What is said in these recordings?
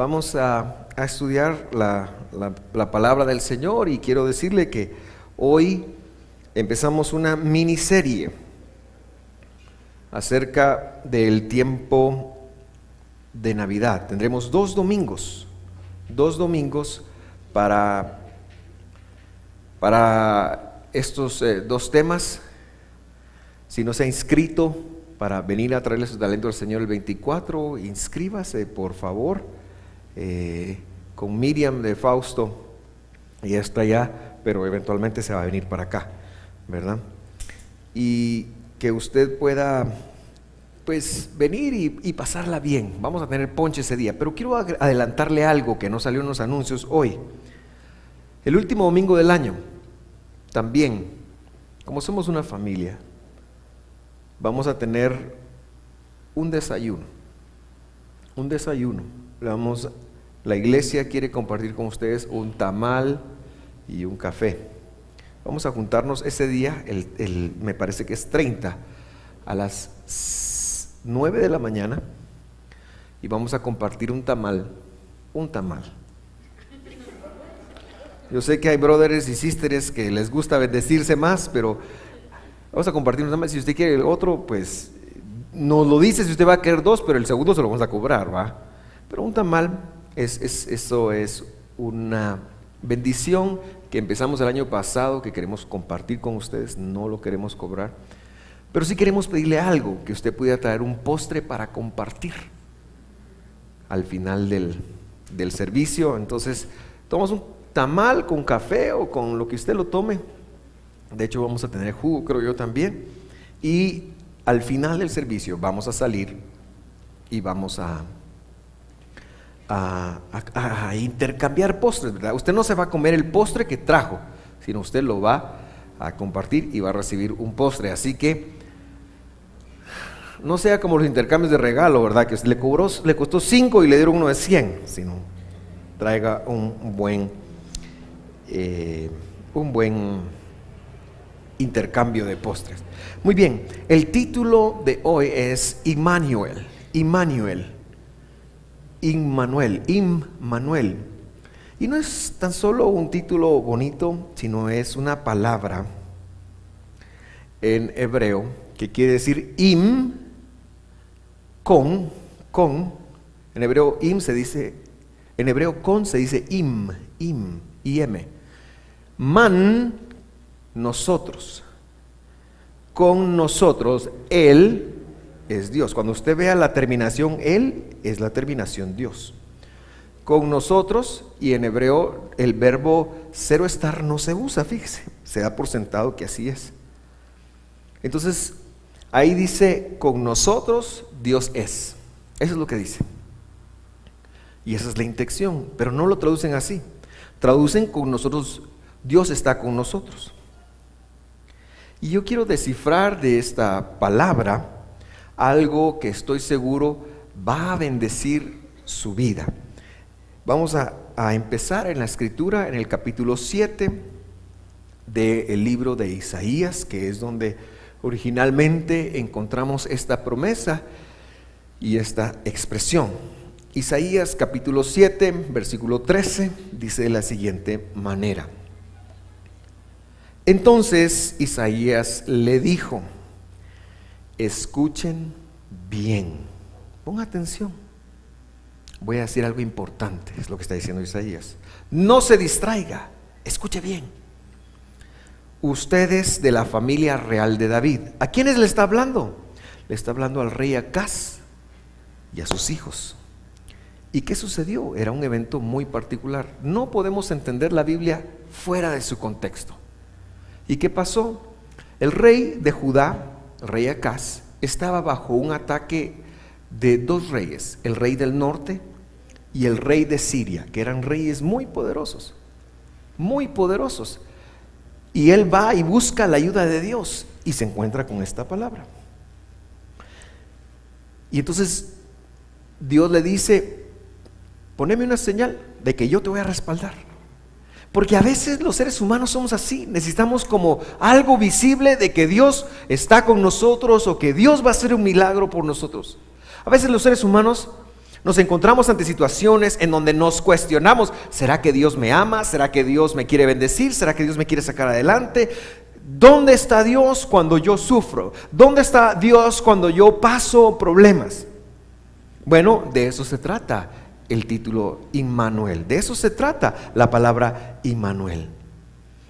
Vamos a estudiar la palabra del Señor, y quiero decirle que hoy empezamos una miniserie acerca del tiempo de Navidad. Tendremos dos domingos para estos dos temas. Si no se ha inscrito para venir a traerle su talento al Señor el 24, inscríbase por favor, con Miriam de Fausto. Ella está allá, pero eventualmente se va a venir para acá, ¿verdad? Y que usted pueda pues venir y pasarla bien. Vamos a tener ponche ese día, pero quiero adelantarle algo que no salió en los anuncios hoy. El último domingo del año, también, como somos una familia, vamos a tener un desayuno. La iglesia quiere compartir con ustedes un tamal y un café. Vamos a juntarnos ese día, me parece que es 30, a las 9 de la mañana, y vamos a compartir un tamal. Yo sé que hay brothers y sisters que les gusta bendecirse más, pero vamos a compartir un tamal. Si usted quiere el otro, pues nos lo dice si usted va a querer dos, pero el segundo se lo vamos a cobrar, ¿va? Pero un tamal, eso es una bendición que empezamos el año pasado, que queremos compartir con ustedes. No lo queremos cobrar, pero sí queremos pedirle algo, que usted pudiera traer un postre para compartir al final del servicio. Entonces, tomamos un tamal con café o con lo que usted lo tome. De hecho, vamos a tener jugo, creo yo también. Y al final del servicio vamos a salir y vamos a intercambiar postres, ¿verdad? Usted no se va a comer el postre que trajo, sino usted lo va a compartir y va a recibir un postre. Así que no sea como los intercambios de regalo, ¿verdad? Que le costó 5 y le dieron uno de 100, sino traiga un buen intercambio de postres. Muy bien, el título de hoy es Immanuel. Y no es tan solo un título bonito, sino es una palabra en hebreo que quiere decir con. En hebreo en hebreo con se dice im. Man, nosotros. Con nosotros, Él es Dios. Cuando usted vea la terminación Él, es la terminación Dios. Con nosotros, y en hebreo el verbo cero estar no se usa, fíjese, se da por sentado que así es. Entonces, ahí dice, con nosotros Dios es. Eso es lo que dice. Y esa es la intención, pero no lo traducen así. Traducen con nosotros, Dios está con nosotros. Y yo quiero descifrar de esta palabra algo que estoy seguro va a bendecir su vida. Vamos a empezar en la escritura, en el capítulo 7 del libro de Isaías, que es donde originalmente encontramos esta promesa y esta expresión. Isaías capítulo 7, versículo 13, dice de la siguiente manera: Entonces Isaías le dijo, escuchen bien, ponga atención, voy a decir algo importante, es lo que está diciendo Isaías. No se distraiga, escuche bien. Ustedes de la familia real de David. ¿A quiénes le está hablando? Le está hablando al rey Acaz y a sus hijos. ¿Y qué sucedió? Era un evento muy particular. No podemos entender la Biblia fuera de su contexto. ¿Y qué pasó? El rey de Judá, el rey Acaz, estaba bajo un ataque de dos reyes, el rey del norte y el rey de Siria, que eran reyes muy poderosos. Y él va y busca la ayuda de Dios y se encuentra con esta palabra. Y entonces Dios le dice, poneme una señal de que yo te voy a respaldar. Porque a veces los seres humanos somos así, necesitamos como algo visible de que Dios está con nosotros o que Dios va a hacer un milagro por nosotros. A veces los seres humanos Nos encontramos ante situaciones en donde nos cuestionamos: ¿será que Dios me ama? ¿Será que Dios me quiere bendecir? ¿Será que Dios me quiere sacar adelante? ¿Dónde está Dios cuando yo sufro? ¿Dónde está Dios cuando yo paso problemas? Bueno, de eso se trata el título Immanuel. De eso se trata la palabra Immanuel.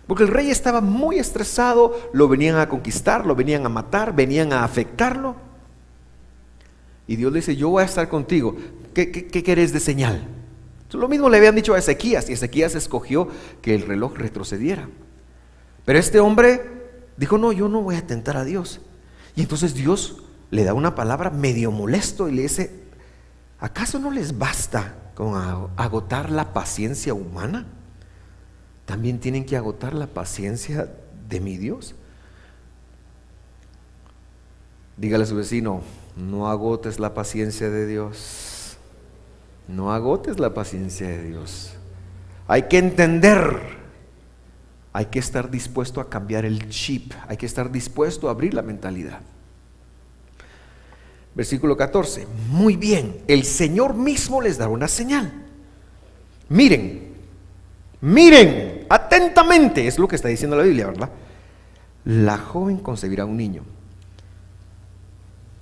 Porque el rey estaba muy estresado, lo venían a conquistar, lo venían a matar, venían a afectarlo. Y Dios le dice: yo voy a estar contigo. ¿Qué querés de señal? Lo mismo le habían dicho a Ezequías, y Ezequías escogió que el reloj retrocediera. Pero este hombre dijo: no, yo no voy a tentar a Dios. Y entonces Dios le da una palabra medio molesto y le dice: ¿acaso no les basta con agotar la paciencia humana? ¿También tienen que agotar la paciencia de mi Dios? Dígale a su vecino: no agotes la paciencia de Dios. No agotes la paciencia de Dios. Hay que entender, hay que estar dispuesto a cambiar el chip, hay que estar dispuesto a abrir la mentalidad. Versículo 14. Muy bien, el Señor mismo les dará una señal. Miren atentamente, es lo que está diciendo la Biblia, ¿verdad? La joven concebirá un niño,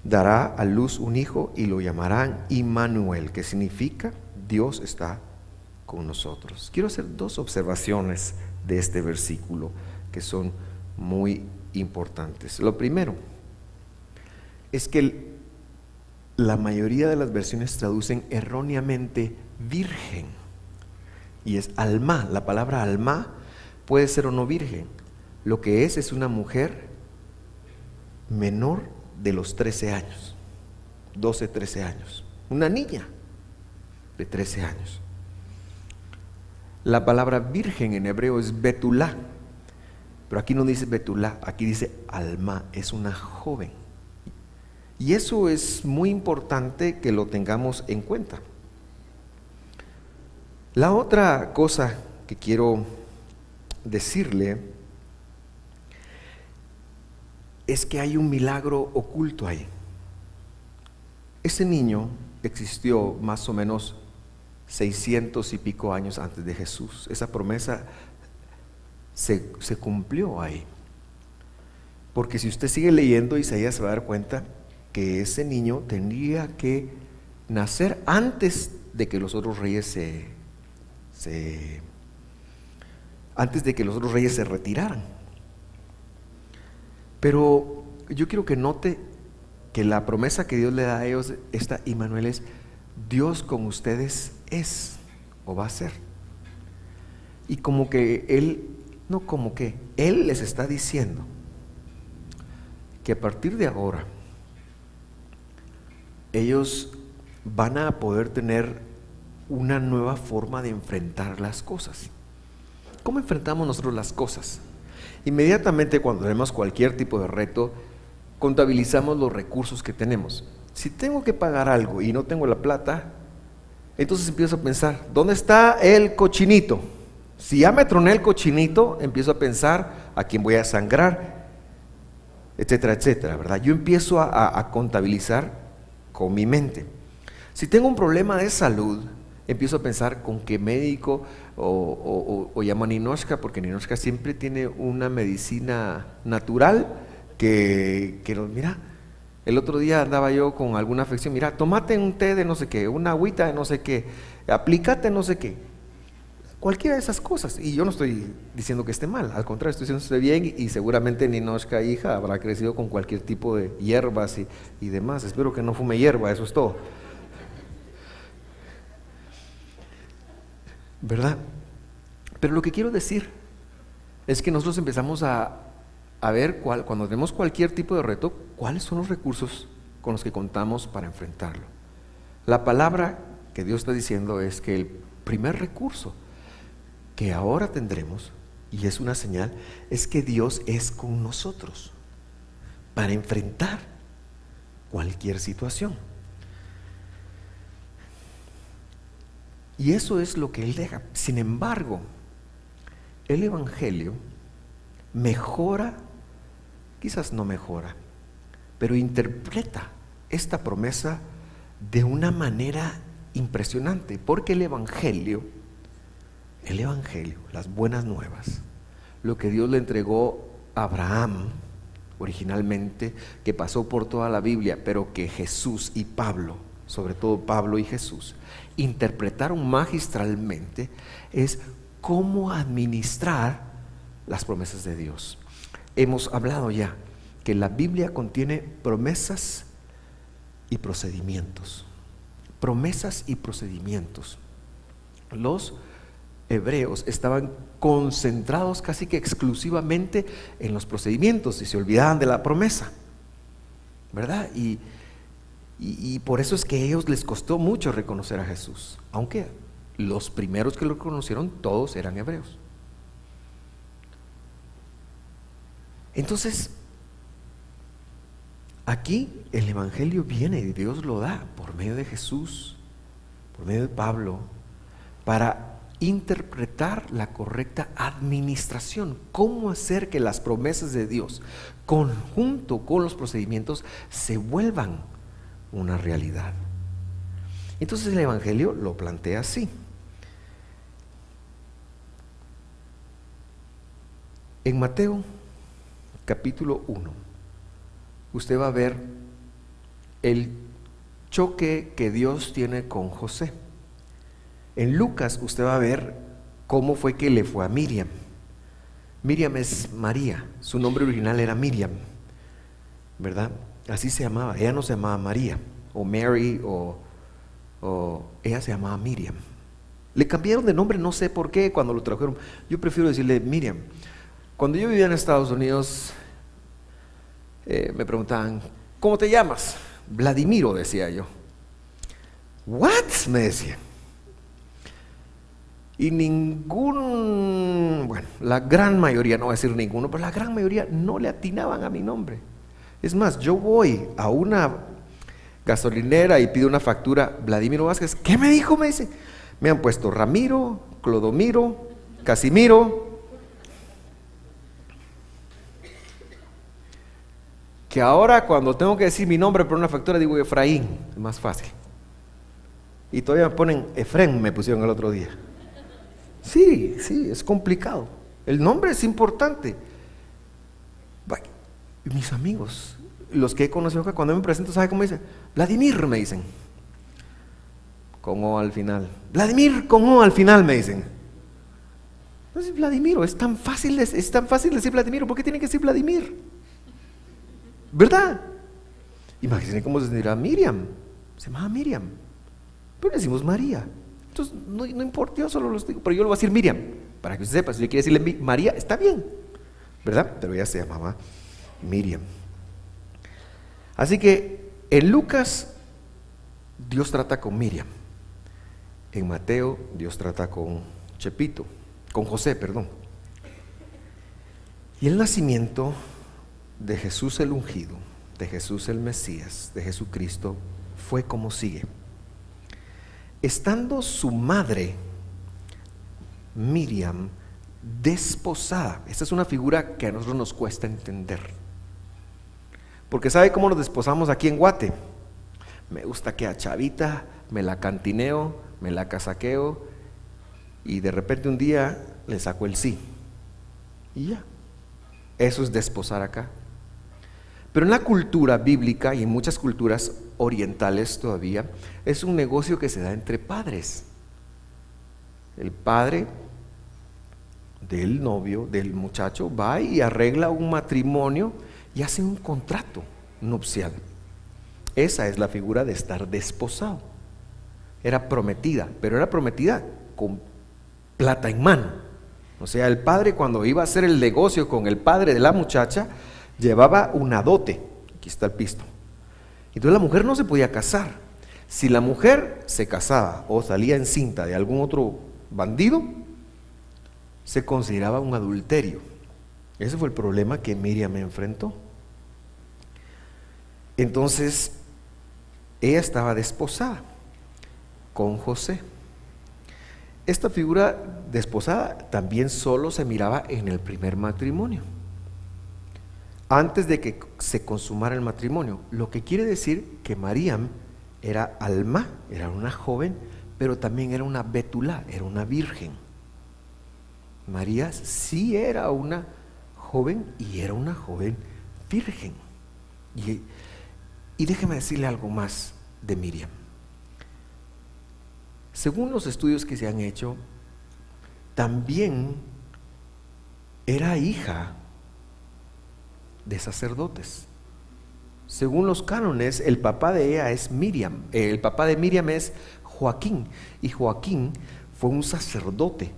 dará a luz un hijo y lo llamarán Immanuel, que significa Dios está con nosotros. Quiero hacer dos observaciones de este versículo que son muy importantes. Lo primero es que la mayoría de las versiones traducen erróneamente virgen, y es alma. La palabra alma puede ser o no virgen. Lo que es una mujer menor de los 13 años, 12, 13 años, una niña de 13 años. La palabra virgen en hebreo es betulá, pero aquí no dice betulá, aquí dice alma, es una joven. Y eso es muy importante que lo tengamos en cuenta. La otra cosa que quiero decirle es que hay un milagro oculto ahí. Ese niño existió más o menos 600 y pico años antes de Jesús. Esa promesa se cumplió ahí. Porque si usted sigue leyendo Isaías, se va a dar cuenta que ese niño tendría que nacer antes de que los otros reyes antes de que los otros reyes se retiraran. Pero yo quiero que note que la promesa que Dios le da a ellos, esta Immanuel, es: Dios con ustedes es o va a ser. Y Él les está diciendo que a partir de ahora ellos van a poder tener una nueva forma de enfrentar las cosas. ¿Cómo enfrentamos nosotros las cosas? Inmediatamente cuando tenemos cualquier tipo de reto, contabilizamos los recursos que tenemos. Si tengo que pagar algo y no tengo la plata, entonces empiezo a pensar: ¿dónde está el cochinito? Si ya me troné el cochinito, empiezo a pensar a quién voy a sangrar, etcétera, etcétera, ¿verdad? Yo empiezo a contabilizar con mi mente. Si tengo un problema de salud, empiezo a pensar con qué médico, o llamo a Ninochka, porque Ninochka siempre tiene una medicina natural que mira, el otro día andaba yo con alguna afección: mira, tomate un té de no sé qué, una agüita de no sé qué, aplícate no sé qué, cualquiera de esas cosas. Y yo no estoy diciendo que esté mal, al contrario, estoy diciendo que esté bien, y seguramente Ninochka, hija, habrá crecido con cualquier tipo de hierbas y demás. Espero que no fume hierba, eso es todo, ¿verdad? Pero lo que quiero decir es que nosotros empezamos a ver cuando tenemos cualquier tipo de reto, cuáles son los recursos con los que contamos para enfrentarlo. La palabra que Dios está diciendo es que el primer recurso que ahora tendremos, y es una señal, es que Dios es con nosotros para enfrentar cualquier situación. Y eso es lo que Él deja. Sin embargo, el Evangelio mejora, quizás no mejora, pero interpreta esta promesa de una manera impresionante, porque el Evangelio, las buenas nuevas, lo que Dios le entregó a Abraham originalmente, que pasó por toda la Biblia, pero que Jesús y Pablo, sobre todo Pablo y Jesús, interpretaron magistralmente, es cómo administrar las promesas de Dios. Hemos hablado ya que la Biblia contiene promesas y procedimientos. Promesas y procedimientos. Los hebreos estaban concentrados casi que exclusivamente en los procedimientos y se olvidaban de la promesa, ¿verdad? Y por eso es que a ellos les costó mucho reconocer a Jesús, aunque los primeros que lo conocieron todos eran hebreos. Entonces, aquí el Evangelio viene y Dios lo da por medio de Jesús, por medio de Pablo, para interpretar la correcta administración, cómo hacer que las promesas de Dios, conjunto con los procedimientos, se vuelvan una realidad. Entonces el Evangelio lo plantea así. En Mateo capítulo 1, usted va a ver el choque que Dios tiene con José. En Lucas usted va a ver cómo fue que le fue a Miriam. Miriam es María, su nombre original era Miriam, ¿verdad? Así se llamaba, ella no se llamaba María, o Mary, o ella se llamaba Miriam. Le cambiaron de nombre, no sé por qué, cuando lo trajeron. Yo prefiero decirle Miriam. Cuando yo vivía en Estados Unidos, me preguntaban, ¿cómo te llamas? Vladimiro, decía yo. ¿What? Me decían. Y la gran mayoría, no voy a decir ninguno, pero la gran mayoría no le atinaban a mi nombre. Es más, yo voy a una gasolinera y pido una factura, Vladimiro Vázquez, ¿qué me dijo? Me dice, me han puesto Ramiro, Clodomiro, Casimiro, que ahora cuando tengo que decir mi nombre por una factura digo Efraín, es más fácil. Y todavía me ponen Efrén, me pusieron el otro día. Sí, es complicado. El nombre es importante. Mis amigos, los que he conocido acá, cuando me presento, ¿sabe cómo dicen? Vladimir, me dicen. Con O al final. Vladimir con O al final, me dicen. No es Vladimiro, es tan fácil decir Vladimiro. ¿Por qué tiene que decir Vladimir? ¿Verdad? Imagínense cómo se dirá Miriam. Se llama Miriam. Pero decimos María. Entonces, no importa, yo solo los digo, pero yo lo voy a decir Miriam, para que usted sepa, si le quiere decirle María, está bien, ¿verdad? Pero ella se llamaba Miriam. Así que en Lucas, Dios trata con Miriam. En Mateo, Dios trata con José, perdón. Y el nacimiento de Jesús el ungido, de Jesús el Mesías, de Jesucristo, fue como sigue. Estando su madre, Miriam, desposada. Esta es una figura que a nosotros nos cuesta entender. Porque ¿sabe cómo nos desposamos aquí en Guate? Me gusta que a chavita, me la cantineo, me la casaqueo y de repente un día le saco el sí. Y ya. Eso es desposar acá. Pero en la cultura bíblica y en muchas culturas orientales todavía, es un negocio que se da entre padres. El padre del novio, del muchacho, va y arregla un matrimonio y hace un contrato nupcial. Esa es la figura de estar desposado. Era prometida, pero era prometida con plata en mano. O sea, el padre, cuando iba a hacer el negocio con el padre de la muchacha, llevaba una dote. Aquí está el pisto. Entonces la mujer no se podía casar. Si la mujer se casaba o salía encinta de algún otro bandido, se consideraba un adulterio. Ese fue el problema que Miriam enfrentó. Entonces, ella estaba desposada con José. Esta figura desposada también solo se miraba en el primer matrimonio, antes de que se consumara el matrimonio, lo que quiere decir que María era Alma, era una joven, pero también era una Betulá, era una virgen. María sí era una joven y era una joven virgen. Y déjeme decirle algo más de Miriam. Según los estudios que se han hecho, también era hija de sacerdotes. Según los cánones, el papá de ella es Miriam, el papá de Miriam es Joaquín, y Joaquín fue un sacerdote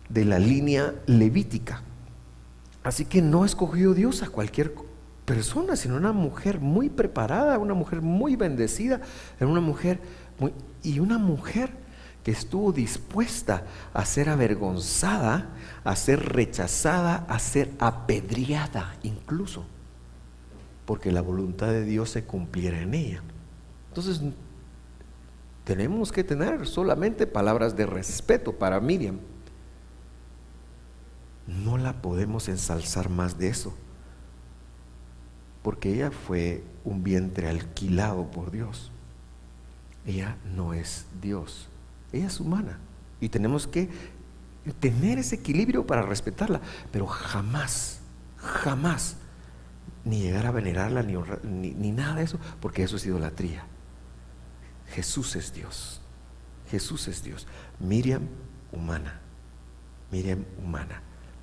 de la línea levítica. Así que no escogió Dios a cualquier persona, sino una mujer muy preparada, una mujer muy bendecida, una mujer que estuvo dispuesta a ser avergonzada, a ser rechazada, a ser apedreada incluso, porque la voluntad de Dios se cumpliera en ella. Entonces tenemos que tener solamente palabras de respeto para Miriam. No la podemos ensalzar más de eso, porque ella fue un vientre alquilado por Dios. Ella no es Dios, ella es humana, y tenemos que tener ese equilibrio para respetarla, pero jamás ni llegar a venerarla ni nada de eso, porque eso es idolatría. Jesús es Dios, Jesús es Dios. Miriam humana,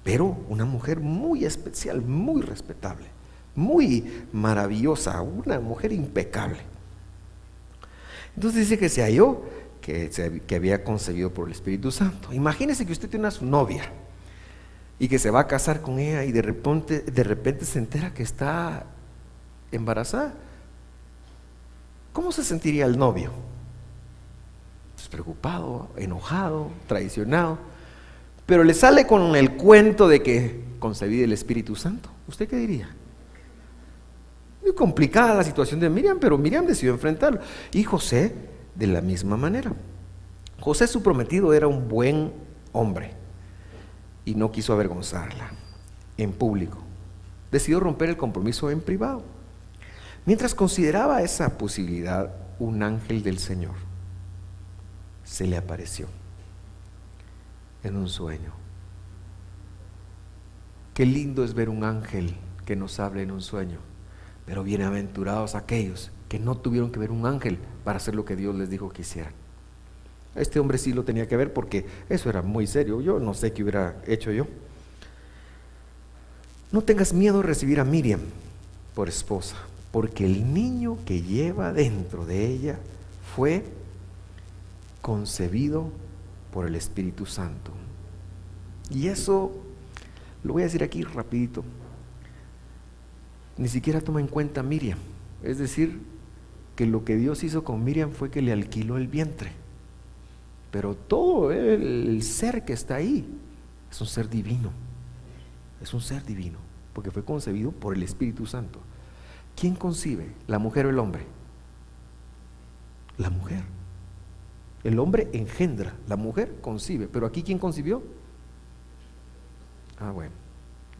pero una mujer muy especial, muy respetable, muy maravillosa, una mujer impecable. Entonces dice que se halló que había concebido por el Espíritu Santo. Imagínese que usted tiene a su novia y que se va a casar con ella y de repente se entera que está embarazada. ¿Cómo se sentiría el novio? Pues preocupado, enojado, traicionado, pero le sale con el cuento de que concebí del Espíritu Santo. ¿Usted qué diría? Muy complicada la situación de Miriam, pero Miriam decidió enfrentarlo. Y José, de la misma manera. José, su prometido, era un buen hombre y no quiso avergonzarla en público. Decidió romper el compromiso en privado. Mientras consideraba esa posibilidad, un ángel del Señor se le apareció en un sueño. Qué lindo es ver un ángel que nos hable en un sueño, pero bienaventurados aquellos que no tuvieron que ver un ángel para hacer lo que Dios les dijo que hicieran. Este hombre sí lo tenía que ver, porque eso era muy serio. Yo no sé qué hubiera hecho yo. No tengas miedo de recibir a Miriam por esposa, porque el niño que lleva dentro de ella fue concebido por el Espíritu Santo. Y eso lo voy a decir aquí rapidito. Ni siquiera toma en cuenta a Miriam. Es decir, que lo que Dios hizo con Miriam fue que le alquiló el vientre, pero todo el ser que está ahí es un ser divino, porque fue concebido por el Espíritu Santo. ¿Quién concibe? ¿La mujer o el hombre? La mujer. El hombre engendra, la mujer concibe, pero aquí ¿quién concibió? Bueno,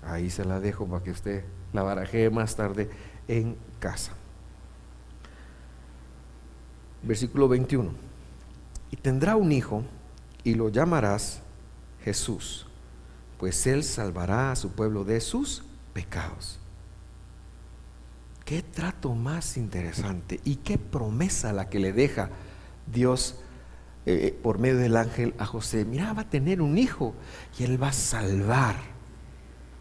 ahí se la dejo para que usted la barajee más tarde en casa. Versículo 21. Y tendrá un hijo y lo llamarás Jesús, pues él salvará a su pueblo de sus pecados. Qué trato más interesante y qué promesa la que le deja Dios por medio del ángel a José. Mira, va a tener un hijo y él va a salvar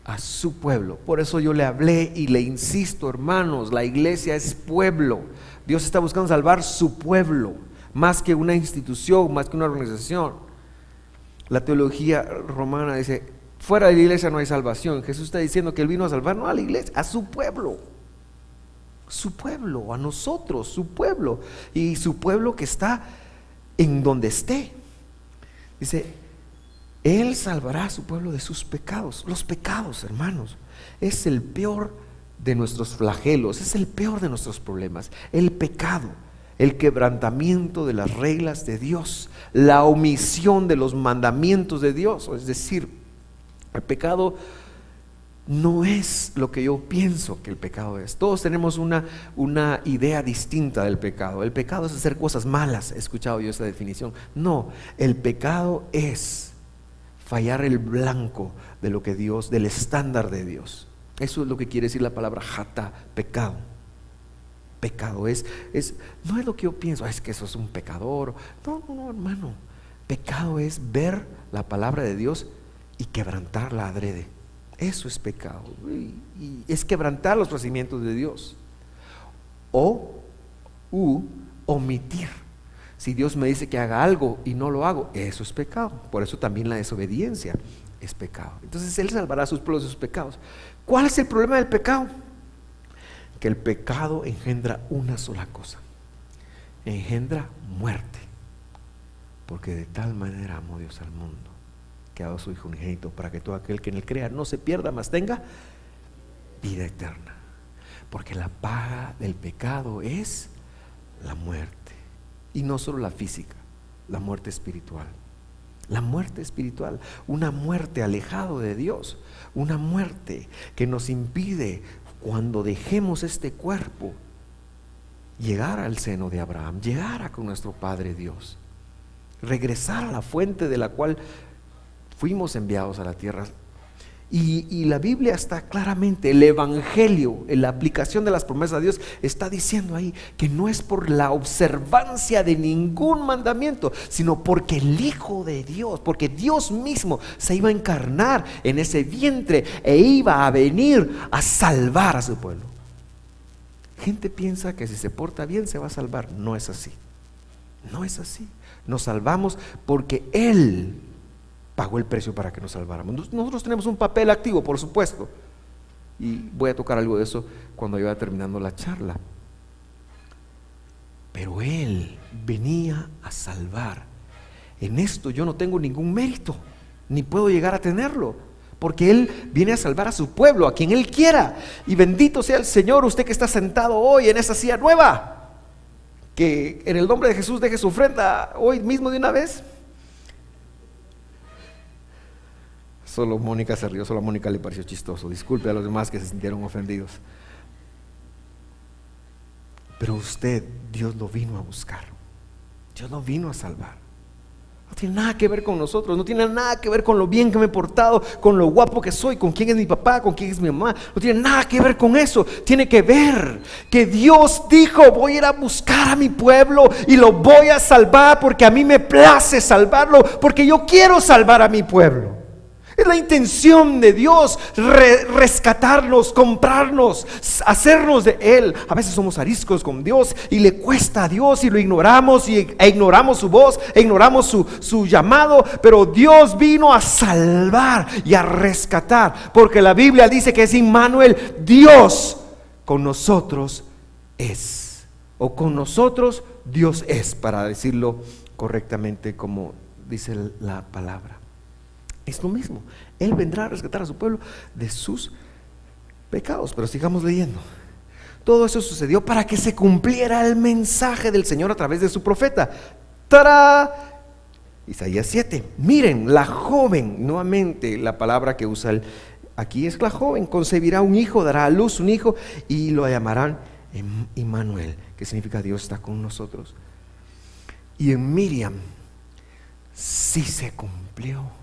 a su pueblo. Por eso yo le hablé y le insisto, hermanos, la iglesia es pueblo. Dios está buscando salvar su pueblo, más que una institución, más que una organización. La teología romana dice, fuera de la iglesia no hay salvación. Jesús está diciendo que él vino a salvar no a la iglesia, a su pueblo, a nosotros, su pueblo, y su pueblo que está en donde esté. Dice, él salvará a su pueblo de sus pecados. Los pecados, hermanos, es el peor de nuestros flagelos, es el peor de nuestros problemas. El pecado, el quebrantamiento de las reglas de Dios, la omisión de los mandamientos de Dios. Es decir, el pecado no es lo que yo pienso que el pecado es. Todos tenemos una idea distinta del pecado. El pecado es hacer cosas malas. He escuchado yo esta definición. No, el pecado es fallar el blanco de lo que Dios, del estándar de Dios. Eso es lo que quiere decir la palabra jata, pecado. Pecado no es lo que yo pienso, es que eso es un pecador. No, hermano. Pecado es ver la palabra de Dios y quebrantarla adrede. Eso es pecado. Y es quebrantar los procedimientos de Dios. Omitir. Si Dios me dice que haga algo y no lo hago, eso es pecado. Por eso también la desobediencia es pecado. Entonces Él salvará a sus pueblos de sus pecados. ¿Cuál es el problema del pecado? Que el pecado engendra una sola cosa: engendra muerte. Porque de tal manera amó Dios al mundo, que ha dado a su Hijo unigénito, para que todo aquel que en Él crea no se pierda, mas tenga vida eterna. Porque la paga del pecado es la muerte. Y no solo la física, la muerte espiritual. La muerte espiritual, una muerte alejado de Dios, una muerte que nos impide, cuando dejemos este cuerpo, llegar al seno de Abraham, llegar a con nuestro Padre Dios, regresar a la fuente de la cual fuimos enviados a la tierra. Y la Biblia está claramente, el Evangelio, en la aplicación de las promesas de Dios, está diciendo ahí que no es por la observancia de ningún mandamiento, sino porque el Hijo de Dios, porque Dios mismo se iba a encarnar en ese vientre e iba a venir a salvar a su pueblo. Gente piensa que si se porta bien se va a salvar. No es así. No es así. Nos salvamos porque Él pagó el precio para que nos salváramos. Nosotros tenemos un papel activo, por supuesto, y voy a tocar algo de eso cuando yo vaya terminando la charla. Pero Él venía a salvar. En esto yo no tengo ningún mérito, ni puedo llegar a tenerlo, porque Él viene a salvar a su pueblo, a quien Él quiera. Y bendito sea el Señor, usted que está sentado hoy en esa silla nueva, que en el nombre de Jesús deje su ofrenda hoy mismo de una vez. Solo Mónica se rió, solo a Mónica le pareció chistoso. Disculpe a los demás que se sintieron ofendidos. Pero usted, Dios lo vino a buscar. Dios lo vino a salvar. No tiene nada que ver con nosotros, no tiene nada que ver con lo bien que me he portado, con lo guapo que soy, con quién es mi papá, con quién es mi mamá. No tiene nada que ver con eso. Tiene que ver que Dios dijo: voy a ir a buscar a mi pueblo y lo voy a salvar, porque a mí me place salvarlo, porque yo quiero salvar a mi pueblo. Es la intención de Dios, rescatarnos, comprarnos, hacernos de Él. A veces somos ariscos con Dios y le cuesta a Dios y lo ignoramos, e ignoramos su voz, e ignoramos su llamado. Pero Dios vino a salvar y a rescatar, porque la Biblia dice que es Immanuel, Dios con nosotros es, o con nosotros Dios es, para decirlo correctamente como dice la palabra. Es lo mismo, Él vendrá a rescatar a su pueblo de sus pecados. Pero sigamos leyendo. Todo eso sucedió para que se cumpliera el mensaje del Señor a través de su profeta. ¡Tará! Isaías 7. Miren, la joven, nuevamente la palabra que usa aquí es la joven, concebirá un hijo, dará a luz un hijo y lo llamarán Immanuel, que significa Dios está con nosotros. Y en Miriam sí se cumplió.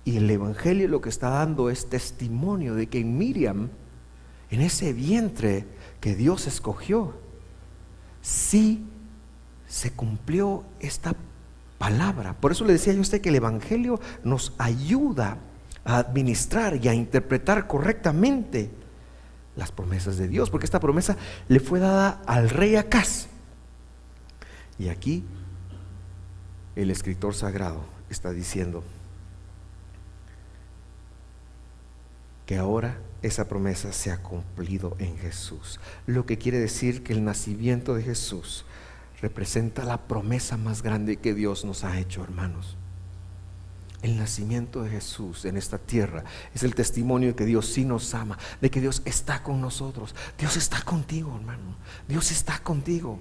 Y el Evangelio lo que está dando es testimonio de que en Miriam, en ese vientre que Dios escogió, sí se cumplió esta palabra. Por eso le decía yo a usted que el Evangelio nos ayuda a administrar y a interpretar correctamente las promesas de Dios, porque esta promesa le fue dada al rey Acaz. Y aquí el escritor sagrado está diciendo que ahora esa promesa se ha cumplido en Jesús, lo que quiere decir que el nacimiento de Jesús representa la promesa más grande que Dios nos ha hecho, hermanos. El nacimiento de Jesús en esta tierra es el testimonio de que Dios sí nos ama, de que Dios está con nosotros. Dios está contigo, hermano. Dios está contigo.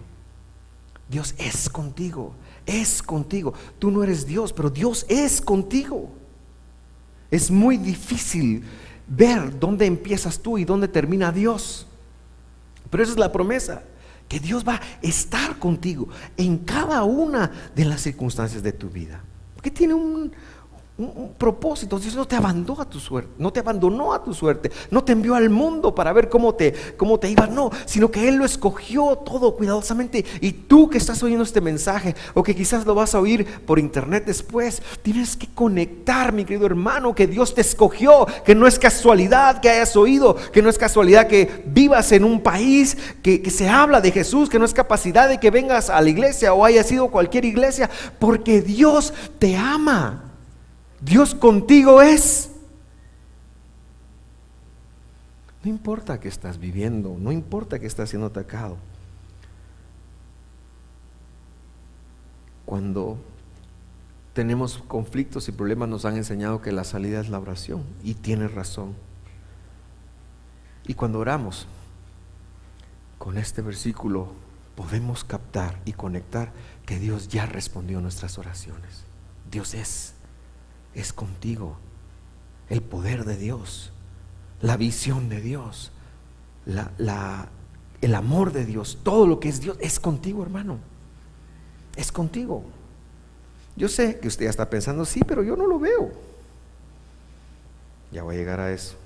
Dios es contigo. Es contigo. Tú no eres Dios, pero Dios es contigo. Es muy difícil ver dónde empiezas tú y dónde termina Dios. Pero esa es la promesa, que Dios va a estar contigo en cada una de las circunstancias de tu vida. Porque tiene un propósito. Dios no te abandonó a tu suerte, no te abandonó a tu suerte, no te envió al mundo para ver cómo te iba, no, sino que Él lo escogió todo cuidadosamente. Y tú que estás oyendo este mensaje, o que quizás lo vas a oír por internet después, tienes que conectar, mi querido hermano, que Dios te escogió, que no es casualidad que hayas oído, que no es casualidad que vivas en un país que se habla de Jesús, que no es capacidad de que vengas a la iglesia o hayas ido a cualquier iglesia, porque Dios te ama. Dios contigo es. No importa que estás viviendo, no importa que estás siendo atacado. Cuando tenemos conflictos y problemas nos han enseñado que la salida es la oración, y tienes razón. Y cuando oramos, con este versículo podemos captar y conectar que Dios ya respondió nuestras oraciones. Dios es contigo. El poder de Dios, la visión de Dios, el amor de Dios, todo lo que es Dios es contigo, hermano. Es contigo. Yo sé que usted ya está pensando, sí, pero yo no lo veo. Ya voy a llegar a eso.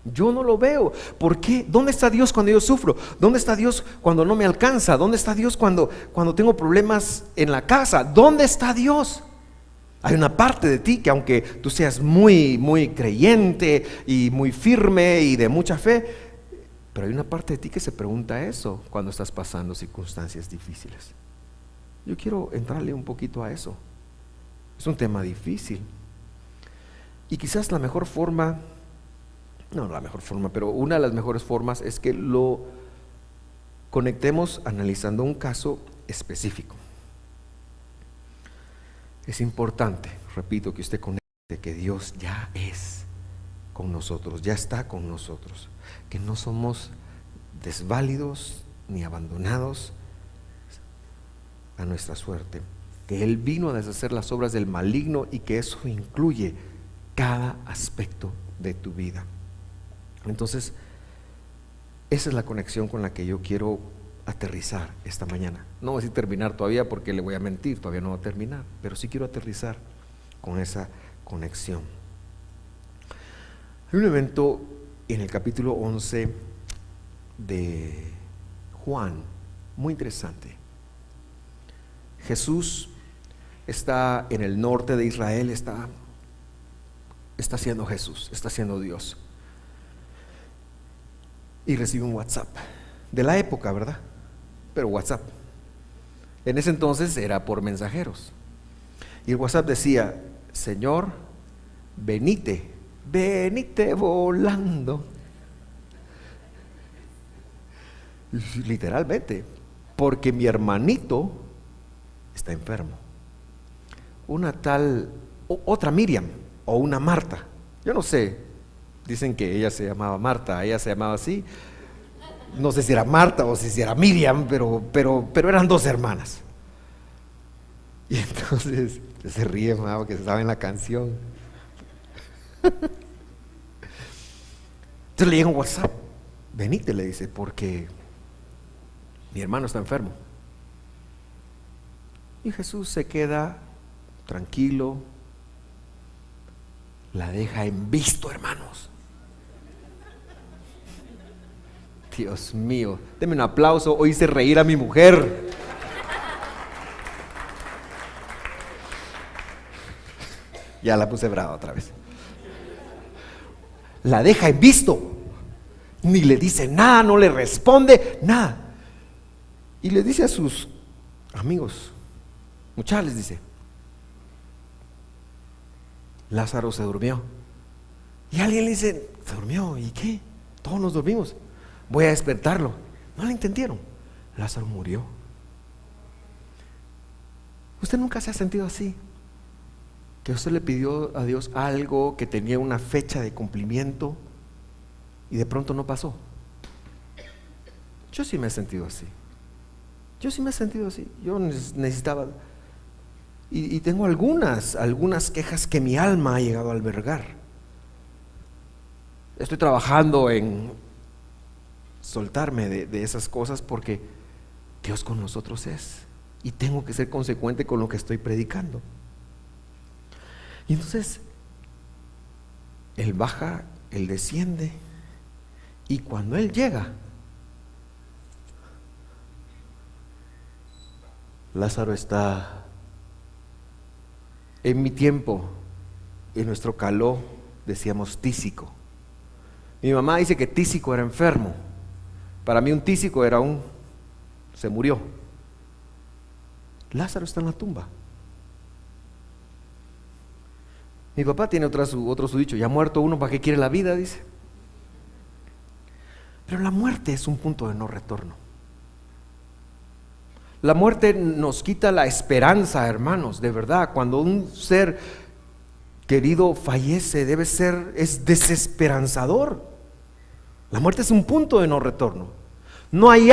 Yo no lo veo. ¿Por qué? ¿Dónde está Dios cuando yo sufro? ¿Dónde está Dios cuando no me alcanza? ¿Dónde está Dios cuando tengo problemas en la casa? ¿Dónde está Dios? Hay una parte de ti que, aunque tú seas muy, muy creyente y muy firme y de mucha fe, pero hay una parte de ti que se pregunta eso cuando estás pasando circunstancias difíciles. Yo quiero entrarle un poquito a eso. Es un tema difícil. Y quizás la mejor forma, no la mejor forma, pero una de las mejores formas es que lo conectemos analizando un caso específico. Es importante, repito, que usted conecte que Dios ya es con nosotros, ya está con nosotros, que no somos desválidos ni abandonados a nuestra suerte, que Él vino a deshacer las obras del maligno y que eso incluye cada aspecto de tu vida. Entonces, esa es la conexión con la que yo quiero aterrizar esta mañana. No voy a decir terminar todavía porque le voy a mentir, todavía no va a terminar, pero sí quiero aterrizar con esa conexión. Hay un evento en el capítulo 11 de Juan muy interesante. Jesús está en el norte de Israel, está siendo Jesús, está siendo Dios, y recibe un WhatsApp de la época, ¿verdad? Pero WhatsApp en ese entonces era por mensajeros, y el WhatsApp decía: Señor, venite volando. Literalmente, porque mi hermanito está enfermo. Una tal, otra Miriam o una Marta, yo no sé, dicen que ella se llamaba Marta, ella se llamaba así. No sé si era Marta o si era Miriam, pero eran dos hermanas. Y entonces se ríe, mamá, que se sabe en la canción. Entonces le llega un WhatsApp: venite, le dice, porque mi hermano está enfermo. Y Jesús se queda tranquilo, la deja en visto, hermanos. Dios mío, deme un aplauso, hoy hice reír a mi mujer. Ya la puse brava otra vez. La deja en visto, ni le dice nada, no le responde nada. Y le dice a sus amigos, muchachos, les dice: Lázaro se durmió. Y alguien le dice: ¿se durmió? ¿Y qué? Todos nos dormimos, voy a despertarlo. No le entendieron. Lázaro murió. ¿Usted nunca se ha sentido así? Que usted le pidió a Dios algo que tenía una fecha de cumplimiento y de pronto no pasó. Yo sí me he sentido así. Yo necesitaba, y tengo algunas quejas que mi alma ha llegado a albergar. Estoy trabajando en soltarme de esas cosas porque Dios con nosotros es. Y tengo que ser consecuente con lo que estoy predicando. Y entonces, Él baja, Él desciende. Y cuando Él llega, Lázaro está, en mi tiempo, en nuestro caló, decíamos tísico. Mi mamá dice que tísico era enfermo. Para mí un tísico era se murió. Lázaro está en la tumba. Mi papá tiene otro su dicho: ya muerto uno, ¿para qué quiere la vida?, dice. Pero la muerte es un punto de no retorno. La muerte nos quita la esperanza, hermanos, de verdad. Cuando un ser querido fallece, es desesperanzador. La muerte es un punto de no retorno. No hay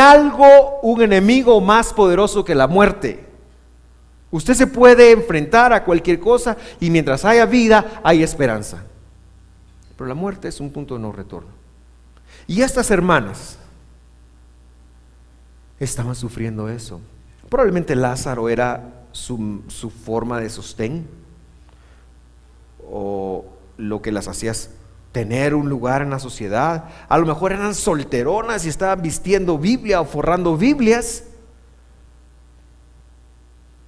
un enemigo más poderoso que la muerte. Usted se puede enfrentar a cualquier cosa y mientras haya vida, hay esperanza. Pero la muerte es un punto de no retorno. Y estas hermanas estaban sufriendo eso. Probablemente Lázaro era su forma de sostén, o lo que las hacía tener un lugar en la sociedad. A lo mejor eran solteronas y estaban vistiendo Biblia o forrando Biblias,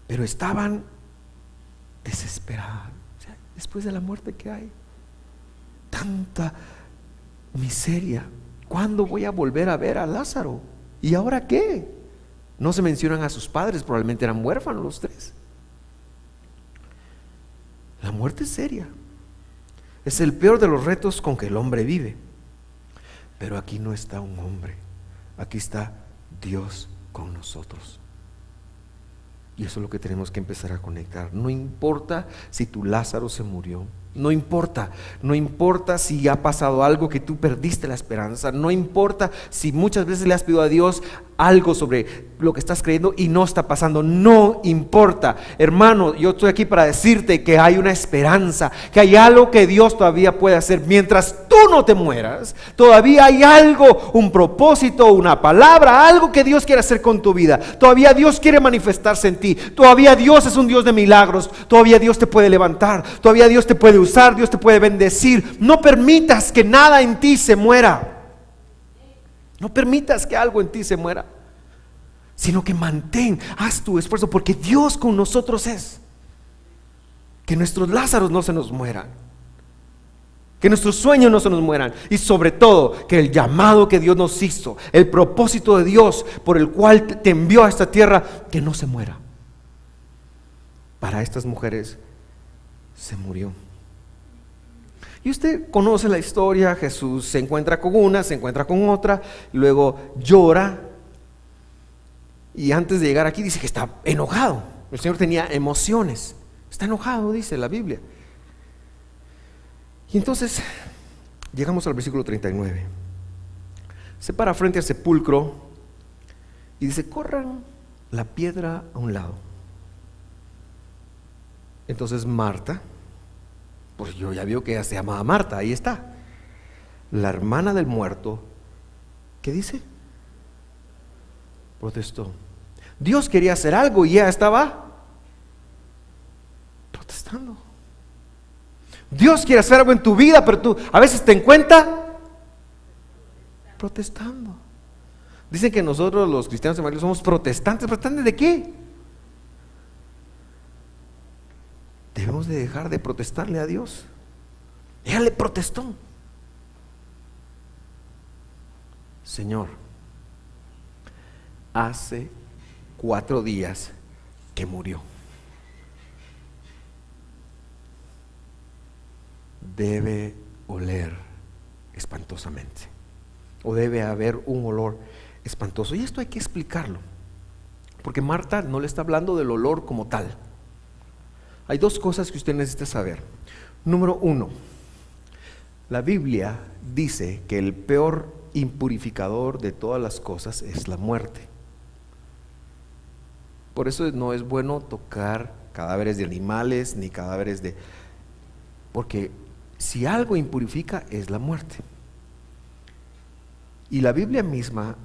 pero estaban desesperadas. O sea, después de la muerte, ¿qué hay? Tanta miseria. ¿Cuándo voy a volver a ver a Lázaro? ¿Y ahora qué? No se mencionan a sus padres, probablemente eran huérfanos los tres. La muerte es seria. Es el peor de los retos con que el hombre vive. Pero aquí no está un hombre, aquí está Dios con nosotros. Y eso es lo que tenemos que empezar a conectar. No importa si tu Lázaro se murió, no importa si ha pasado algo que tú perdiste la esperanza, no importa si muchas veces le has pedido a Dios algo sobre lo que estás creyendo y no está pasando, no importa. Hermano, yo estoy aquí para decirte que hay una esperanza, que hay algo que Dios todavía puede hacer. Mientras tú no te mueras, todavía hay algo, un propósito, una palabra, algo que Dios quiere hacer con tu vida. Todavía Dios quiere manifestarse en ti. Todavía Dios es un Dios de milagros. Todavía Dios te puede levantar, todavía Dios te puede usar, Dios te puede bendecir. No permitas que nada en ti se muera. No permitas que algo en ti se muera, sino que haz tu esfuerzo, porque Dios con nosotros es. Que nuestros Lázaros no se nos mueran, que nuestros sueños no se nos mueran, y sobre todo que el llamado que Dios nos hizo, el propósito de Dios por el cual te envió a esta tierra, que no se muera. Para estas mujeres se murió. Y usted conoce la historia. Jesús se encuentra con una, se encuentra con otra, luego llora, y antes de llegar aquí dice que está enojado. El Señor tenía emociones, está enojado, dice la Biblia. Y entonces llegamos al versículo 39. Se para frente al sepulcro y dice: corran la piedra a un lado. Entonces Marta, pues yo ya veo que ella se llamaba Marta, ahí está, la hermana del muerto, ¿qué dice? Protestó. Dios quería hacer algo y ella estaba protestando. Dios quiere hacer algo en tu vida, pero tú a veces te encuentras protestando. Dicen que nosotros los cristianos evangélicos somos protestantes. ¿Protestantes de qué? Debemos de dejar de protestarle a Dios. Ella le protestó. Señor, hace 4 días que murió. Debe oler espantosamente, o debe haber un olor espantoso. Y esto hay que explicarlo, porque Marta no le está hablando del olor como tal. Hay 2 cosas que usted necesita saber. Número 1, la Biblia dice que el peor impurificador de todas las cosas es la muerte. Por eso no es bueno tocar cadáveres de animales ni cadáveres porque si algo impurifica es la muerte. Y la Biblia misma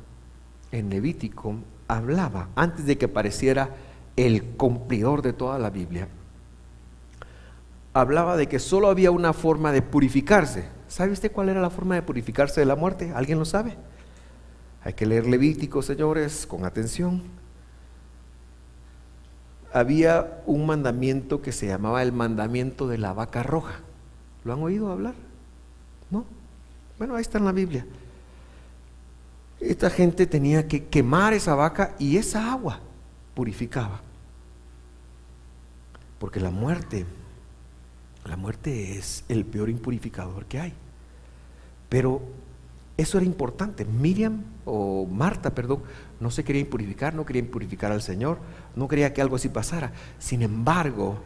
en Levítico hablaba, antes de que apareciera el cumplidor de toda la Biblia, hablaba de que solo había una forma de purificarse. ¿Sabe usted cuál era la forma de purificarse de la muerte? ¿Alguien lo sabe? Hay que leer Levítico, señores, con atención. Había un mandamiento que se llamaba el mandamiento de la vaca roja. ¿Lo han oído hablar? ¿No? Bueno, ahí está en la Biblia. Esta gente tenía que quemar esa vaca y esa agua purificaba. Porque la muerte es el peor impurificador que hay. Pero eso era importante. Marta, no se quería impurificar, no quería impurificar al Señor, no quería que algo así pasara. Sin embargo,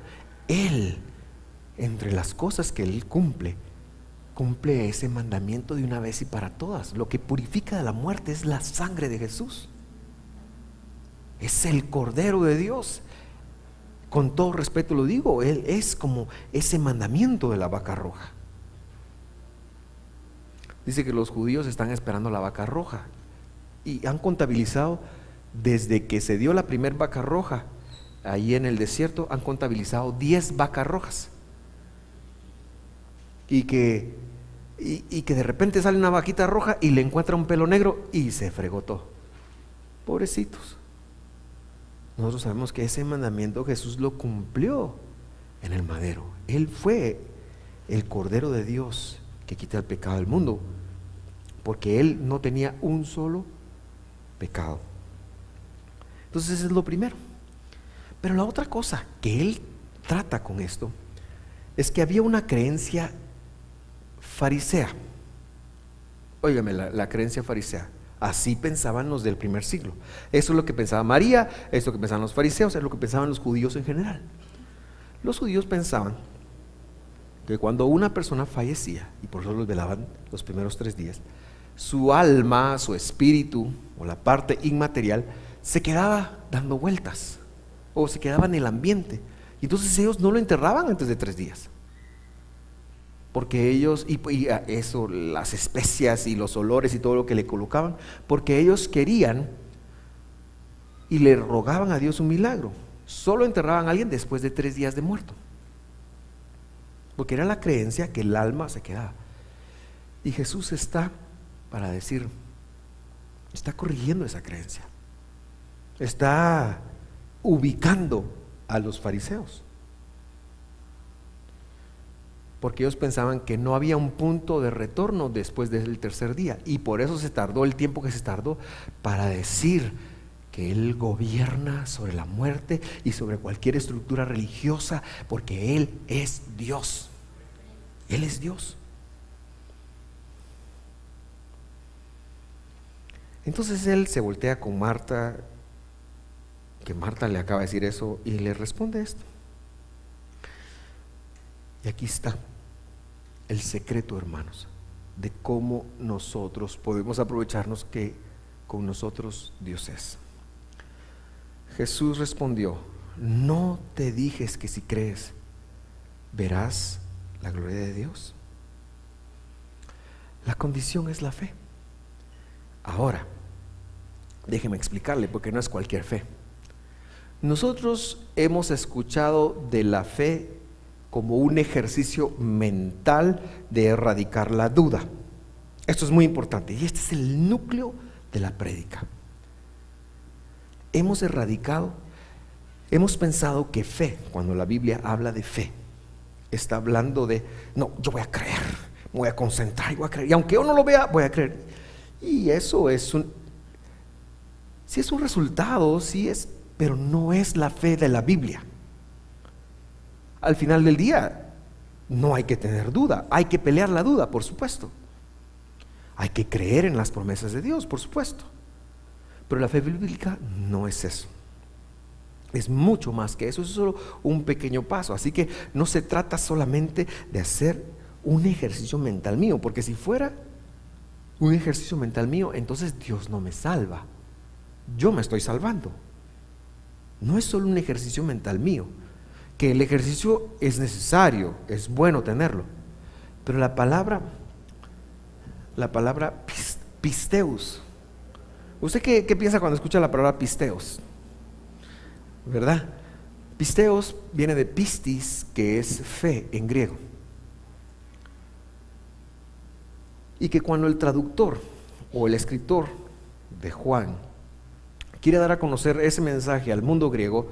Él, entre las cosas que Él cumple ese mandamiento de una vez y para todas. Lo que purifica de la muerte es la sangre de Jesús. Es el Cordero de Dios. Con todo respeto lo digo, Él es como ese mandamiento de la vaca roja. Dice que los judíos están esperando la vaca roja y han contabilizado desde que se dio la primer vaca roja ahí en el desierto, han contabilizado 10 vacas rojas. Y que de repente sale una vaquita roja y le encuentra un pelo negro y se fregó todo. Pobrecitos. Nosotros sabemos que ese mandamiento Jesús lo cumplió en el madero. Él fue el Cordero de Dios que quita el pecado del mundo, porque Él no tenía un solo pecado. Entonces eso es lo primero. Pero la otra cosa que Él trata con esto es que había una creencia farisea. Óigame, la creencia farisea. Así pensaban los del primer siglo. Eso es lo que pensaba María, eso es lo que pensaban los fariseos, es lo que pensaban los judíos en general. Los judíos pensaban que cuando una persona fallecía, y por eso los velaban los primeros 3 días, su alma, su espíritu o la parte inmaterial se quedaba dando vueltas o se quedaba en el ambiente, y entonces ellos no lo enterraban antes de 3 días. Porque ellos, y eso, las especias y los olores y todo lo que le colocaban, porque ellos querían y le rogaban a Dios un milagro. Solo enterraban a alguien después de 3 días de muerto, porque era la creencia que el alma se quedaba. Y Jesús está corrigiendo esa creencia, está ubicando a los fariseos, porque ellos pensaban que no había un punto de retorno después del 3er día, y por eso se tardó el tiempo que se tardó para decir que Él gobierna sobre la muerte y sobre cualquier estructura religiosa, porque Él es Dios. Él es Dios. Entonces Él se voltea con Marta, que Marta le acaba de decir eso, y le responde esto. Y aquí está el secreto, hermanos, de cómo nosotros podemos aprovecharnos que con nosotros Dios es. Jesús respondió: ¿no te dijes que si crees verás la gloria de Dios? La condición es la fe. Ahora, déjeme explicarle, porque no es cualquier fe. Nosotros hemos escuchado de la fe como un ejercicio mental de erradicar la duda. Esto es muy importante y este es el núcleo de la prédica. Hemos pensado que fe, cuando la Biblia habla de fe, está hablando de, no, yo voy a creer, me voy a concentrar y voy a creer, y aunque yo no lo vea, voy a creer. Y eso sí es un resultado, sí es, pero no es la fe de la Biblia. Al final del día no hay que tener duda, hay que pelear la duda, por supuesto. Hay que creer en las promesas de Dios, por supuesto. Pero la fe bíblica no es eso. Es mucho más que eso, es solo un pequeño paso. Así que no se trata solamente de hacer un ejercicio mental mío, porque si fuera un ejercicio mental mío, entonces Dios no me salva. Yo me estoy salvando. No es solo un ejercicio mental mío, que el ejercicio es necesario, es bueno tenerlo, pero la palabra pisteus. ¿Usted qué piensa cuando escucha la palabra pisteos? ¿Verdad? Pisteos viene de pistis, que es fe en griego. Y que cuando el traductor o el escritor de Juan quiere dar a conocer ese mensaje al mundo griego,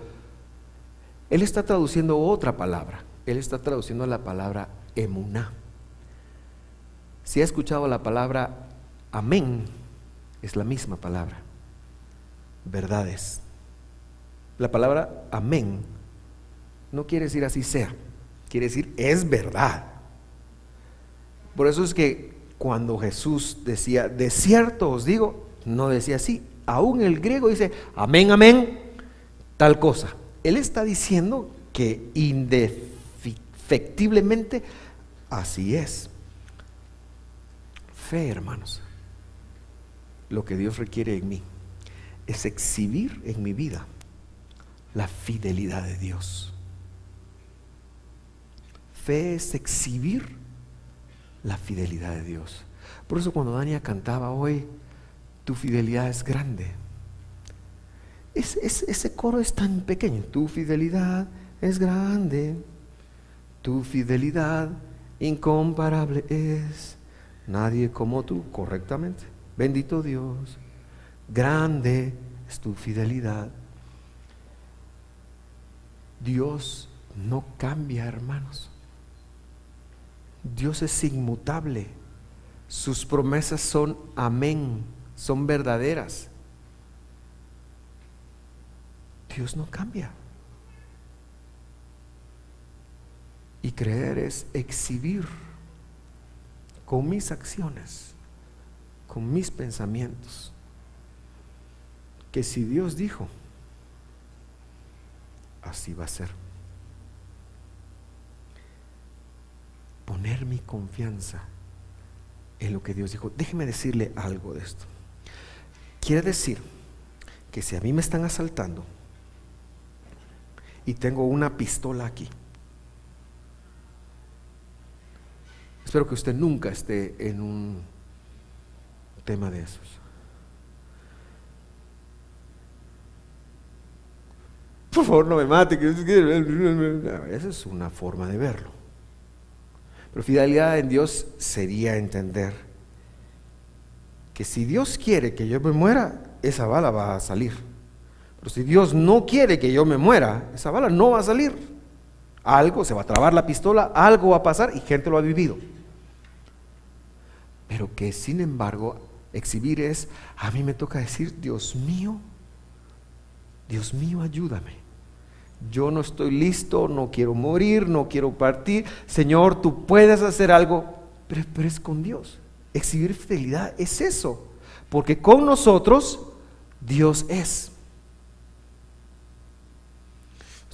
él está traduciendo otra palabra. Él está traduciendo la palabra emuná. Si ha escuchado la palabra amén, es la misma palabra, verdades. La palabra amén no quiere decir así sea, quiere decir es verdad. Por eso es que cuando Jesús decía de cierto os digo, no decía así. Aún el griego dice amén, amén, tal cosa. Él está diciendo que indefectiblemente así es. Fe, hermanos, lo que Dios requiere en mí es exhibir en mi vida la fidelidad de Dios. Fe es exhibir la fidelidad de Dios. Por eso cuando Dania cantaba hoy, tu fidelidad es grande, ese coro es tan pequeño. Tu fidelidad es grande, tu fidelidad incomparable es, nadie como tú, correctamente. Bendito Dios, grande es tu fidelidad. Dios no cambia, hermanos. Dios es inmutable. Sus promesas son amén, son verdaderas. Dios no cambia. Y creer es exhibir con mis acciones, con mis pensamientos, que si Dios dijo, así va a ser. Poner mi confianza en lo que Dios dijo. Déjeme decirle algo de esto. Quiere decir que si a mí me están asaltando y tengo una pistola aquí, espero que usted nunca esté en un tema de esos. Por favor, no me mate. Esa es una forma de verlo. Pero fidelidad en Dios sería entender que si Dios quiere que yo me muera, esa bala va a salir. Pero si Dios no quiere que yo me muera, esa bala no va a salir. Algo, se va a trabar la pistola, algo va a pasar y gente lo ha vivido. Pero que sin embargo, exhibir es, a mí me toca decir, Dios mío, ayúdame. Yo no estoy listo, no quiero morir, no quiero partir. Señor, tú puedes hacer algo, pero es con Dios. Exhibir fidelidad es eso, porque con nosotros Dios es.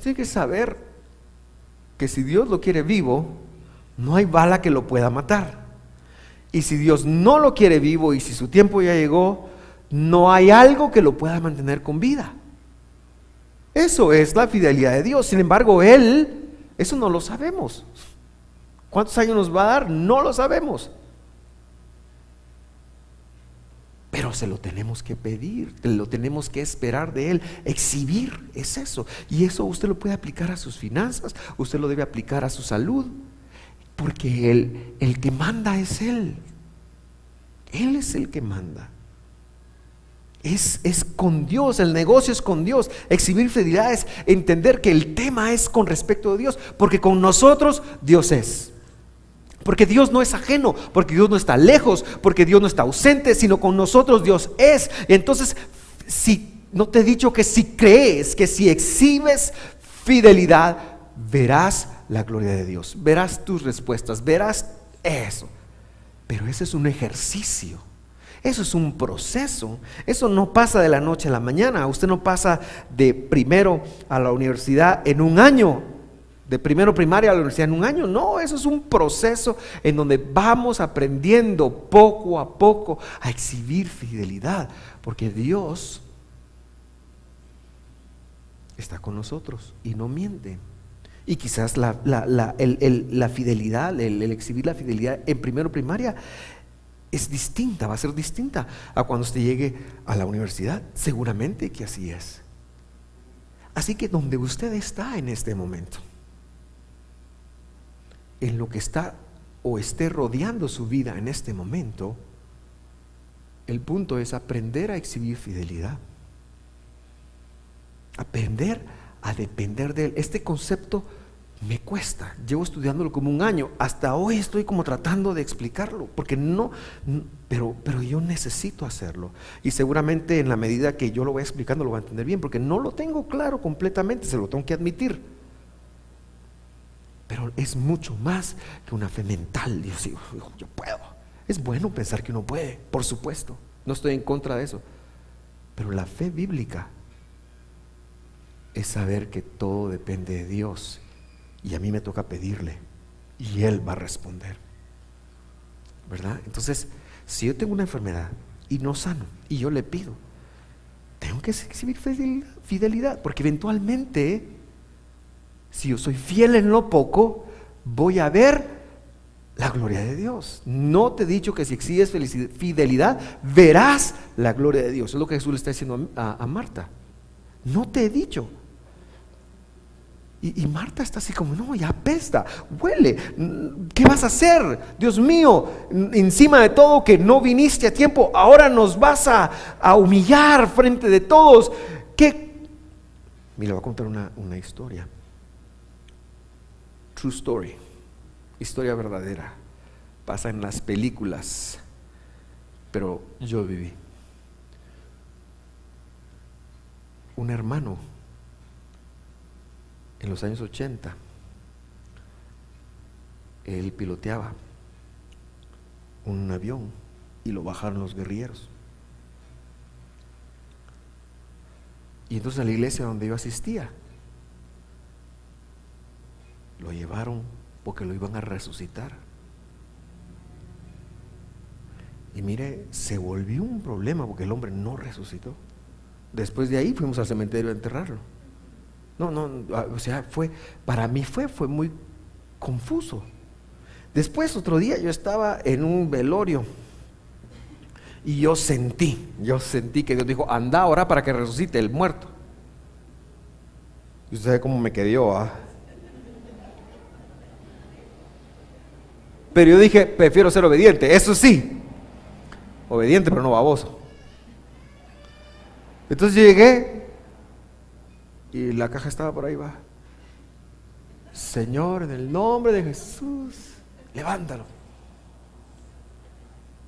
Tiene que saber que si Dios lo quiere vivo, no hay bala que lo pueda matar. Y si Dios no lo quiere vivo y si su tiempo ya llegó, no hay algo que lo pueda mantener con vida. Eso es la fidelidad de Dios. Sin embargo, Él, eso no lo sabemos. ¿Cuántos años nos va a dar? No lo sabemos. Pero se lo tenemos que pedir, lo tenemos que esperar de Él. Exhibir es eso. Y eso usted lo puede aplicar a sus finanzas, usted lo debe aplicar a su salud. Porque el que manda es Él. Él es el que manda. Es con Dios, el negocio es con Dios. Exhibir fidelidad es entender que el tema es con respecto a Dios, porque con nosotros Dios es. Porque Dios no es ajeno, porque Dios no está lejos, porque Dios no está ausente, sino con nosotros Dios es. Y entonces, si no te he dicho que si crees, que si exhibes fidelidad, verás la gloria de Dios, verás tus respuestas, verás eso. Pero ese es un ejercicio. Eso es un proceso. Eso no pasa de la noche a la mañana. Usted no pasa de primero a la universidad en un año, de primero primaria a la universidad en un año. No, eso es un proceso en donde vamos aprendiendo poco a poco a exhibir fidelidad, porque Dios está con nosotros y no miente. Y quizás la fidelidad, el exhibir la fidelidad en primero primaria es distinta, va a ser distinta a cuando usted llegue a la universidad. Seguramente que así es. Así que donde usted está en este momento, en lo que está o esté rodeando su vida en este momento, el punto es aprender a exhibir fidelidad, aprender a depender de Él. Este concepto me cuesta, llevo estudiándolo como un año, hasta hoy estoy como tratando de explicarlo, porque pero yo necesito hacerlo, y seguramente en la medida que yo lo voy explicando lo voy a entender bien, porque no lo tengo claro completamente, se lo tengo que admitir, pero es mucho más que una fe mental. Dios, yo puedo. Es bueno pensar que uno puede, por supuesto, no estoy en contra de eso, pero la fe bíblica es saber que todo depende de Dios. Y a mí me toca pedirle y Él va a responder, ¿verdad? Entonces, si yo tengo una enfermedad y no sano y yo le pido, tengo que exhibir fidelidad, porque eventualmente, si yo soy fiel en lo poco, voy a ver la gloria de Dios. No te he dicho que si exhibes fidelidad verás la gloria de Dios. Es lo que Jesús le está diciendo a Marta. No te he dicho. Y Marta está así como, no, ya apesta, huele, ¿qué vas a hacer? Dios mío, encima de todo que no viniste a tiempo, ahora nos vas a humillar frente de todos. ¿Qué? Mira, voy a contar una historia. True story, historia verdadera. Pasa en las películas, pero yo viví. Un hermano en los años 80, él piloteaba un avión y lo bajaron los guerrilleros. Y entonces a la iglesia donde yo asistía, lo llevaron porque lo iban a resucitar. Y mire, se volvió un problema porque el hombre no resucitó. Después de ahí fuimos al cementerio a enterrarlo. O sea, para mí fue muy confuso. Después otro día yo estaba en un velorio y yo sentí que Dios dijo, anda ahora para que resucite el muerto. Y usted sabe cómo me quedé yo, ¿ah? Pero yo dije, prefiero ser obediente, eso sí, obediente pero no baboso. Entonces llegué y la caja estaba por ahí, va. Señor, en el nombre de Jesús, levántalo.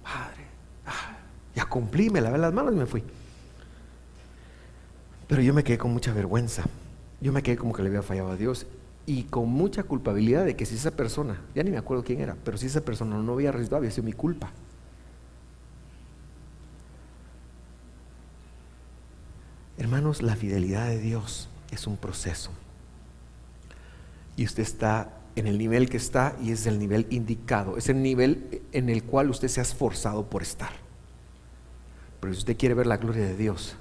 Padre, ya cumplí, me lavé las manos y me fui. Pero yo me quedé con mucha vergüenza. Yo me quedé como que le había fallado a Dios y con mucha culpabilidad de que si esa persona, ya ni me acuerdo quién era, pero si esa persona no había resucitado, había sido mi culpa. Hermanos, la fidelidad de Dios es un proceso. Y usted está en el nivel que está y es el nivel indicado, es el nivel en el cual usted se ha esforzado por estar. Pero si usted quiere ver la gloria de Dios,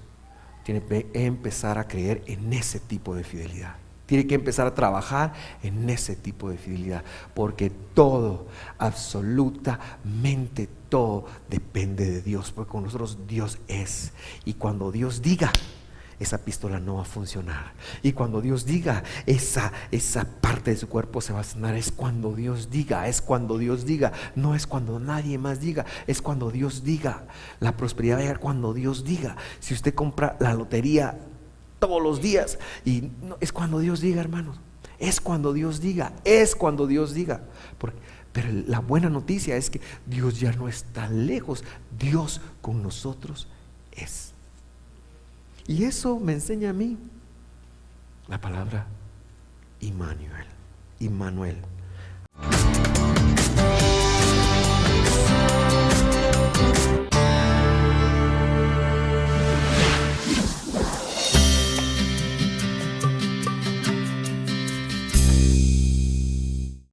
tiene que empezar a creer en ese tipo de fidelidad. Tiene que empezar a trabajar en ese tipo de fidelidad, porque todo, absolutamente todo, depende de Dios, porque con nosotros Dios es. Y cuando Dios diga, esa pistola no va a funcionar. Y cuando Dios diga, esa parte de su cuerpo se va a sanar. Es cuando Dios diga, no es cuando nadie más diga, es cuando Dios diga. La prosperidad va a llegar cuando Dios diga. Si usted compra la lotería todos los días, y no, es cuando Dios diga, hermanos, es cuando Dios diga. Pero la buena noticia es que Dios ya no está lejos, Dios con nosotros es. Y eso me enseña a mí la palabra Immanuel.